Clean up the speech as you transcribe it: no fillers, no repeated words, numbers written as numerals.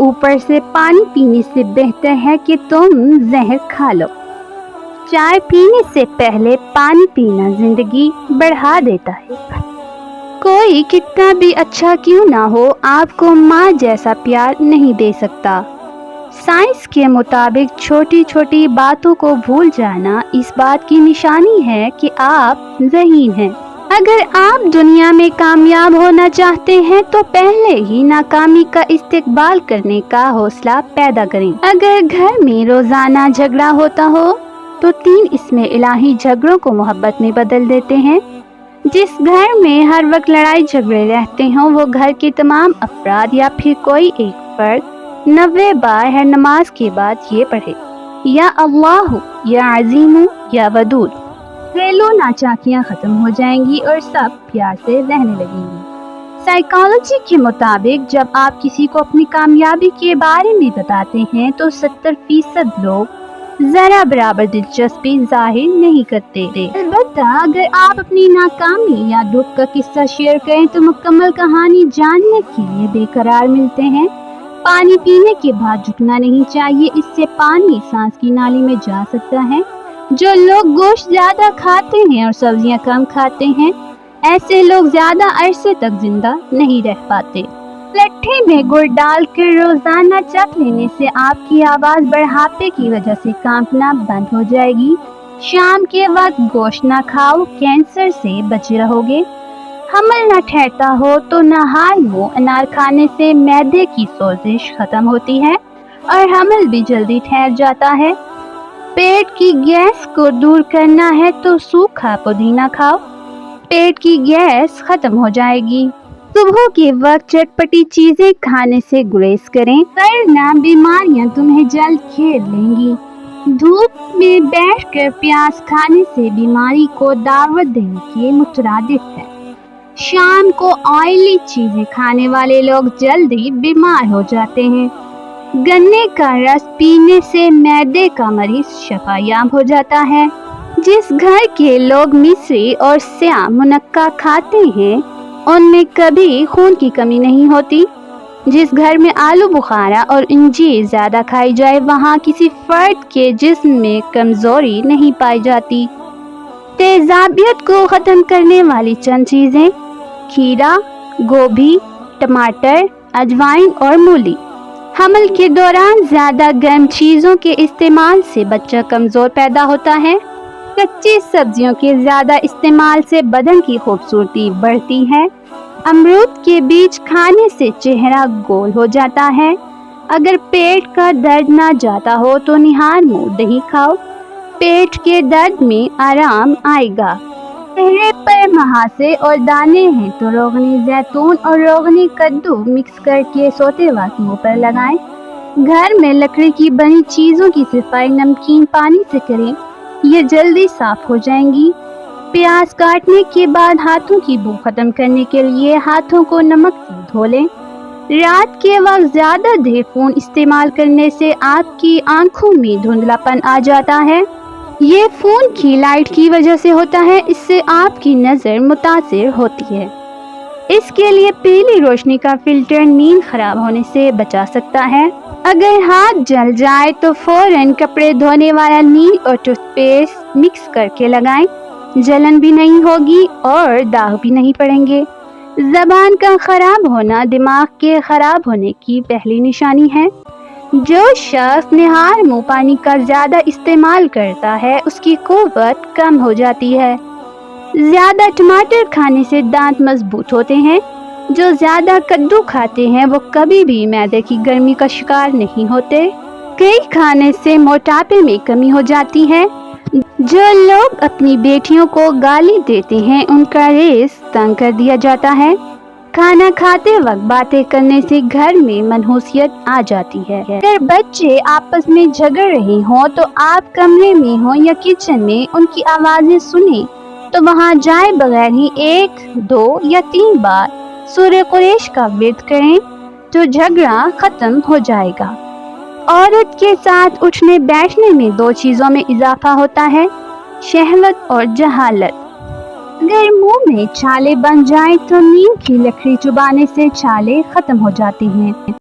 اوپر سے پانی پینے سے بہتر ہے کہ تم زہر کھا لو۔ چائے پینے سے پہلے پانی پینا زندگی بڑھا دیتا ہے۔ کوئی کتنا بھی اچھا کیوں نہ ہو، آپ کو ماں جیسا پیار نہیں دے سکتا۔ سائنس کے مطابق چھوٹی چھوٹی باتوں کو بھول جانا اس بات کی نشانی ہے کہ آپ ذہین ہیں۔ اگر آپ دنیا میں کامیاب ہونا چاہتے ہیں تو پہلے ہی ناکامی کا استقبال کرنے کا حوصلہ پیدا کریں۔ اگر گھر میں روزانہ جھگڑا ہوتا ہو تو 3 اسم الہی جھگڑوں کو محبت میں بدل دیتے ہیں۔ جس گھر میں ہر وقت لڑائی جھگڑے رہتے ہوں وہ گھر کے تمام افراد یا پھر کوئی ایک فرد 90 بار ہر نماز کے بعد یہ پڑھے، یا اللہ یا عظیم یا ودود۔ گھریلو ناچاکیاں ختم ہو جائیں گی اور سب پیار سے رہنے لگیں گے۔ سائیکالوجی کے مطابق جب آپ کسی کو اپنی کامیابی کے بارے میں بتاتے ہیں تو 70% لوگ ذرا برابر دلچسپی ظاہر نہیں کرتے۔ البتہ اگر آپ اپنی ناکامی یا دکھ کا قصہ شیئر کریں تو مکمل کہانی جاننے کے لیے بے قرار ملتے ہیں۔ پانی پینے کے بعد جھکنا نہیں چاہیے، اس سے پانی سانس کی نالی میں جا سکتا ہے۔ جو لوگ گوشت زیادہ کھاتے ہیں اور سبزیاں کم کھاتے ہیں، ایسے لوگ زیادہ عرصے تک زندہ نہیں رہ پاتے۔ لٹھے میں گڑ ڈال کر روزانہ چکھ لینے سے آپ کی آواز بڑھاپے کی وجہ سے کانپنا بند ہو جائے گی۔ شام کے وقت گوشت نہ کھاؤ، کینسر سے بچے رہو گے۔ حمل نہ ٹھہرتا ہو تو نہار منہ انار کھانے سے معدے کی سوزش ختم ہوتی ہے اور حمل بھی جلدی ٹھہر جاتا ہے۔ پیٹ کی گیس کو دور کرنا ہے تو سوکھا پودینہ کھاؤ، پیٹ کی گیس ختم ہو جائے گی۔ صبح کے وقت چٹپٹی چیزیں کھانے سے گریز کریں، ورنہ بیماریاں تمہیں جلد گھیر لیں گی۔ دھوپ میں بیٹھ کر پیاز کھانے سے بیماری کو دعوت دینے کے مترادف ہے۔ شام کو آئلی چیزیں کھانے والے لوگ جلدی بیمار ہو جاتے ہیں۔ گنے کا رس پینے سے معدے کا مرض شفا یاب ہو جاتا ہے۔ جس گھر کے لوگ مصری اور سیاہ منقع کھاتے ہیں ان میں کبھی خون کی کمی نہیں ہوتی۔ جس گھر میں آلو بخارا اور انجیر زیادہ کھائی جائے وہاں کسی فرد کے جسم میں کمزوری نہیں پائی جاتی۔ تیزابیت کو ختم کرنے والی چند چیزیں: کھیرا، گوبھی، ٹماٹر، اجوائن اور مولی۔ حمل کے دوران زیادہ گرم چیزوں کے استعمال سے بچہ کمزور پیدا ہوتا ہے۔ کچی سبزیوں کے زیادہ استعمال سے بدن کی خوبصورتی بڑھتی ہے۔ امرود کے بیج کھانے سے چہرہ گول ہو جاتا ہے۔ اگر پیٹ کا درد نہ جاتا ہو تو نہار منہ دہی کھاؤ، پیٹ کے درد میں آرام آئے گا۔ چہرے پر مہاسے اور دانے ہیں تو روغنی زیتون اور روغنی کدو مکس کر کے سوتے وقت منہ پر لگائیں۔ گھر میں لکڑی کی بنی چیزوں کی صفائی نمکین پانی سے کریں، یہ جلدی صاف ہو جائیں گی۔ پیاز کاٹنے کے بعد ہاتھوں کی بو ختم کرنے کے لیے ہاتھوں کو نمک سے دھو لیں۔ رات کے وقت زیادہ دیر فون استعمال کرنے سے آپ کی آنکھوں میں دھندلا پن آ جاتا ہے۔ یہ فون کی لائٹ کی وجہ سے ہوتا ہے، اس سے آپ کی نظر متاثر ہوتی ہے۔ اس کے لیے پیلی روشنی کا فلٹر نیند خراب ہونے سے بچا سکتا ہے۔ اگر ہاتھ جل جائے تو فوراً کپڑے دھونے والا نیل اور ٹوتھ پیسٹ مکس کر کے لگائیں، جلن بھی نہیں ہوگی اور داغ بھی نہیں پڑیں گے۔ زبان کا خراب ہونا دماغ کے خراب ہونے کی پہلی نشانی ہے۔ جو شخص نہار منہ پانی کا زیادہ استعمال کرتا ہے اس کی قوت کم ہو جاتی ہے۔ زیادہ ٹماٹر کھانے سے دانت مضبوط ہوتے ہیں۔ جو زیادہ کدو کھاتے ہیں وہ کبھی بھی معدے کی گرمی کا شکار نہیں ہوتے۔ کئی کھانے سے موٹاپے میں کمی ہو جاتی ہے۔ جو لوگ اپنی بیٹیوں کو گالی دیتے ہیں ان کا رزق تنگ کر دیا جاتا ہے۔ کھانا کھاتے وقت باتیں کرنے سے گھر میں منحوسیت آ جاتی ہے۔ اگر بچے آپس میں جھگڑ رہے ہوں تو آپ کمرے میں ہوں یا کچن میں ان کی آوازیں سنیں تو وہاں جائے بغیر ہی 1، 2 یا 3 بار سورہ قریش کا ورد کریں تو جھگڑا ختم ہو جائے گا۔ عورت کے ساتھ اٹھنے بیٹھنے میں 2 چیزوں میں اضافہ ہوتا ہے: شہوت اور جہالت۔ اگر منہ میں چھالے بن جائیں تو نیم کی لکڑی چبانے سے چھالے ختم ہو جاتے ہیں۔